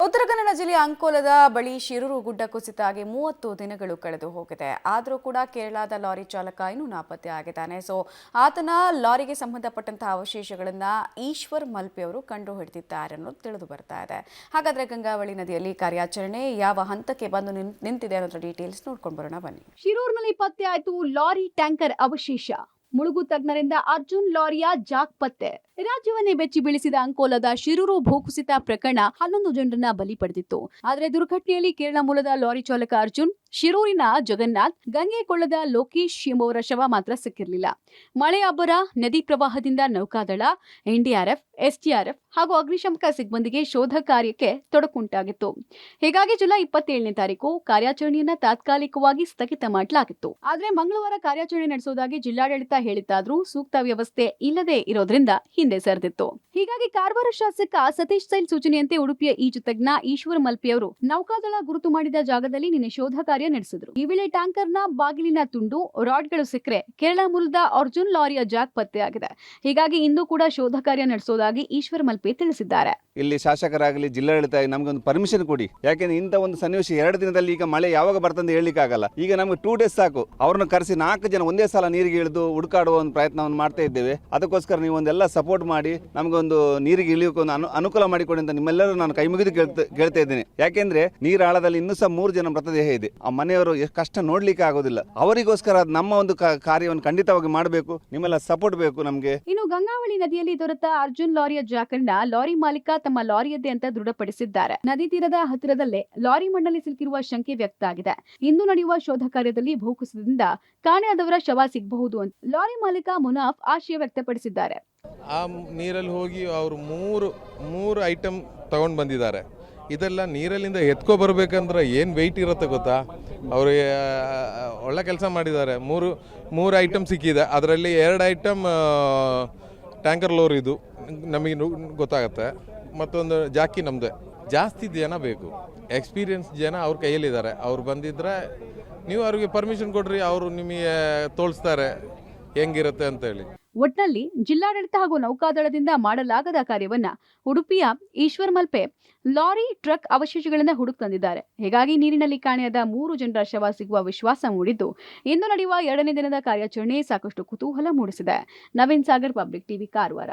ಉತ್ತರ ಕನ್ನಡ ಜಿಲ್ಲೆಯ ಅಂಕೋಲದ ಬಳಿ ಶಿರೂರು ಗುಡ್ಡ ಕುಸಿತಾಗಿ 30 ದಿನಗಳು ಕಳೆದು ಹೋಗಿದೆ. ಆದರೂ ಕೂಡ ಕೇರಳದ ಲಾರಿ ಚಾಲಕ ಇನ್ನೂ ನಾಪತ್ತೆ ಆಗಿದ್ದಾನೆ. ಆತನ ಲಾರಿಗೆ ಸಂಬಂಧಪಟ್ಟಂತಹ ಅವಶೇಷಗಳನ್ನು ಈಶ್ವರ್ ಮಲ್ಪೆ ಅವರು ಕಂಡು ಹಿಡಿದಿದ್ದಾರೆ ಅನ್ನೋದು ತಿಳಿದು ಬರ್ತಾ ಇದೆ. ಹಾಗಾದ್ರೆ ಗಂಗಾವಳಿ ನದಿಯಲ್ಲಿ ಕಾರ್ಯಾಚರಣೆ ಯಾವ ಹಂತಕ್ಕೆ ಬಂದು ನಿಂತಿದೆ ಅನ್ನೋದ್ರ ಡೀಟೇಲ್ಸ್ ನೋಡ್ಕೊಂಡು ಬರೋಣ ಬನ್ನಿ. ಶಿರೂರಿನಲ್ಲಿ ಪತ್ತೆ ಆಯಿತು ಲಾರಿ ಟ್ಯಾಂಕರ್ ಅವಶೇಷ. ಮುಳುಗು ತಜ್ಞರಿಂದ ಅರ್ಜುನ್ ಲಾರಿಯ ಜಾಕ್ ಪತ್ತೆ. ರಾಜ್ಯವನ್ನೇ ಬೆಚ್ಚಿ ಬೀಳಿಸಿದ ಅಂಕೋಲದ ಶಿರೂರು ಭೂಕುಸಿತ ಪ್ರಕರಣ 11 ಜನರನ್ನ ಬಲಿ ಪಡೆದಿತ್ತು. ಆದರೆ ದುರ್ಘಟನೆಯಲ್ಲಿ ಕೇರಳ ಮೂಲದ ಲಾರಿ ಚಾಲಕ ಅರ್ಜುನ್, ಶಿರೂರಿನ ಜಗನ್ನಾಥ್, ಗಂಗೆಕೊಳ್ಳದ ಲೋಕೇಶ್ ಎಂಬುವರ ಶವ ಮಾತ್ರ ಸಿಕ್ಕಿರಲಿಲ್ಲ. ಮಳೆ ಅಬ್ಬರ, ನದಿ ಪ್ರವಾಹದಿಂದ ನೌಕಾದಳ, ಎನ್ಡಿಆರ್ಎಫ್, ಎಸ್ಡಿಆರ್ಎಫ್ ಹಾಗೂ ಅಗ್ನಿಶಾಮಕ ಸಿಬ್ಬಂದಿಗೆ ಶೋಧ ಕಾರ್ಯಕ್ಕೆ ತೊಡಕುಂಟಾಗಿತ್ತು. ಹೀಗಾಗಿ ಜುಲೈ 27ನೇ ತಾರೀಕು ಕಾರ್ಯಾಚರಣೆಯನ್ನ ತಾತ್ಕಾಲಿಕವಾಗಿ ಸ್ಥಗಿತ ಮಾಡಲಾಗಿತ್ತು. ಆದರೆ ಮಂಗಳವಾರ ಕಾರ್ಯಾಚರಣೆ ನಡೆಸುವುದಾಗಿ ಜಿಲ್ಲಾಡಳಿತ ಹೇಳಿದ್ದಾದ್ರೂ ಸೂಕ್ತ ವ್ಯವಸ್ಥೆ ಇಲ್ಲದೆ ಇರೋದ್ರಿಂದ ಹಿಂದೆ ಸರಿದಿತ್ತು. ಹೀಗಾಗಿ ಕಾರವಾರ ಶಾಸಕ ಸತೀಶ್ ಸೈಲ್ ಸೂಚನೆಯಂತೆ ಉಡುಪಿಯ ಈಜು ತಜ್ಞ ಈಶ್ವರ್ ಮಲ್ಪೆಯವರು ನೌಕಾದಳ ಗುರುತು ಮಾಡಿದ ಜಾಗದಲ್ಲಿ ನಿನ್ನೆ ಶೋಧ ಕಾರ್ಯ ನಡೆಸಿದ್ರು. ಈ ವೇಳೆ ಟ್ಯಾಂಕರ್ನ ಬಾಗಿಲಿನ ತುಂಡು, ರಾಡ್ಗಳು ಸಿಕ್ಕರೆ ಕೇರಳ ಮೂಲದ ಅರ್ಜುನ್ ಲಾರಿಯ ಜಾಕ್ ಪತ್ತೆಯಾಗಿದೆ. ಹೀಗಾಗಿ ಇಂದು ಕೂಡ ಶೋಧ ಕಾರ್ಯ ನಡೆಸುವುದಾಗಿ ಈಶ್ವರ್ ಮಲ್ಪೆ ತಿಳಿಸಿದ್ದಾರೆ. ಇಲ್ಲಿ ಶಾಸಕರಾಗಲಿ ಜಿಲ್ಲಾಡಳಿತ ನಮಗೊಂದು ಪರ್ಮಿಷನ್ ಕೊಡಿ. ಯಾಕೆಂದ್ರೆ ಇಂಥ ಒಂದು ಸನ್ನಿವೇಶ 2 ದಿನದಲ್ಲಿ ಈಗ ಮಳೆ ಯಾವಾಗ ಬರ್ತಂತ ಹೇಳಲಿಕ್ಕೆ ಆಗಲ್ಲ. ಈಗ ನಮಗೆ 2 ಡೇಸ್ ಸಾಕು. ಅವ್ರನ್ನ ಕರೆಸಿ 4 ಜನ ಒಂದೇ ಸಲ ನೀರಿಗೆ ಇಳಿದು ಹುಡುಕಾಡುವ ಒಂದು ಪ್ರಯತ್ನವನ್ನು ಮಾಡ್ತಾ ಇದ್ದೇವೆ. ಅದಕ್ಕೋಸ್ಕರ ನೀವು ಒಂದೆಲ್ಲ ಸಪೋರ್ಟ್ ಮಾಡಿ ನಮಗೊಂದು ನೀರಿಗೆ ಇಳಿಯೋಕೆ ಒಂದು ಅನುಕೂಲ ಮಾಡಿಕೊಡಿ ಅಂತ ನಿಮ್ಮೆಲ್ಲರೂ ನಾನು ಕೈ ಮುಗಿದು ಕೇಳ್ತಾ ಇದ್ದೇನೆ. ಯಾಕೆಂದ್ರೆ ನೀರ ಆಳದಲ್ಲಿ ಇನ್ನೂ ಸಹ 3 ಜನ ಮೃತದೇಹ ಇದೆ. ಆ ಮನೆಯವರು ಎಷ್ಟು ಕಷ್ಟ ನೋಡ್ಲಿಕ್ಕೆ ಆಗೋದಿಲ್ಲ. ಅವರಿಗೋಸ್ಕರ ನಮ್ಮ ಒಂದು ಕಾರ್ಯವನ್ನು ಖಂಡಿತವಾಗಿ ಮಾಡಬೇಕು. ನಿಮ್ಮೆಲ್ಲ ಸಪೋರ್ಟ್ ಬೇಕು ನಮಗೆ. ಇನ್ನು ಗಂಗಾವಳಿ ನದಿಯಲ್ಲಿ ದೊರೆತ ಅರ್ಜುನ್ ಲಾರಿಯ ಜಾಕ್ ಅನ್ನ ಲಾರಿ ಮಾಲೀಕ ತಮ್ಮ ಲಾರಿಯದ್ದೇ ಅಂತ ದೃಢಪಡಿಸಿದ್ದಾರೆ. ನದಿ ತೀರದ ಹತ್ತಿರದಲ್ಲೇ ಲಾರಿ ಮಣ್ಣಲ್ಲಿ ಸಿಲುಕಿರುವ ಶಂಕೆ ವ್ಯಕ್ತ ಆಗಿದೆ. ಇಂದು ನಡೆಯುವ ಶೋಧ ಕಾರ್ಯದಲ್ಲಿ ಭೂಕುಸಿತದಿಂದ ಕಾಣೆಯಾದವರ ಶವ ಸಿಗಬಹುದು ಅಂತ ಲಾರಿ ಮಾಲೀಕ ಮುನಾಫ್ ಆಶಯ ವ್ಯಕ್ತಪಡಿಸಿದ್ದಾರೆ. ಆ ನೀರಲ್ಲಿ ಹೋಗಿ ಅವರು ಮೂರು ಐಟಮ್ ತಗೊಂಡು ಬಂದಿದ್ದಾರೆ. ಇದೆಲ್ಲ ನೀರಲ್ಲಿಂದ ಎತ್ಕೊ ಬರ್ಬೇಕಂದ್ರೆ ಏನು ವೆಯ್ಟ್ ಇರುತ್ತೆ ಗೊತ್ತಾ? ಅವರು ಒಳ್ಳೆ ಕೆಲಸ ಮಾಡಿದ್ದಾರೆ. ಮೂರು ಐಟಮ್ ಸಿಕ್ಕಿದೆ. ಅದರಲ್ಲಿ 2 ಐಟಮ್ ಟ್ಯಾಂಕರ್ ಲೋರ್ ಇದು ನಮಗೆ ಗೊತ್ತಾಗುತ್ತೆ. ಮತ್ತೊಂದು ಜಾಕಿ ನಮ್ಮದೇ. ಜಾಸ್ತಿ ಜನ ಬೇಕು, ಎಕ್ಸ್ಪೀರಿಯನ್ಸ್ ಜನ ಅವ್ರ ಕೈಯಲ್ಲಿದ್ದಾರೆ. ಅವ್ರು ಬಂದಿದ್ರೆ ನೀವು ಅವ್ರಿಗೆ ಪರ್ಮಿಷನ್ ಕೊಡ್ರಿ, ಅವರು ನಿಮಗೆ ತೋರಿಸ್ತಾರೆ ಹೆಂಗಿರುತ್ತೆ ಅಂತ ಹೇಳಿ. ಒಟ್ನಲ್ಲಿ ಜಿಲ್ಲಾಡಳಿತ ಹಾಗೂ ನೌಕಾದಳದಿಂದ ಮಾಡಲಾಗದ ಕಾರ್ಯವನ್ನ ಉಡುಪಿಯ ಈಶ್ವರ್ ಮಲ್ಪೆ ಲಾರಿ ಟ್ರಕ್ ಅವಶೇಷಗಳನ್ನ ಹುಡುಕ್ ತಂದಿದ್ದಾರೆ. ಹೀಗಾಗಿ ನೀರಿನಲ್ಲಿ ಕಾಣೆಯಾದ 3 ಜನರ ಶವ ಸಿಗುವ ವಿಶ್ವಾಸ ಮೂಡಿದ್ದು, ಇಂದು ನಡೆಯುವ 2ನೇ ದಿನದ ಕಾರ್ಯಾಚರಣೆ ಸಾಕಷ್ಟು ಕುತೂಹಲ ಮೂಡಿಸಿದೆ. Naveen Sagar, public TV, Karwar.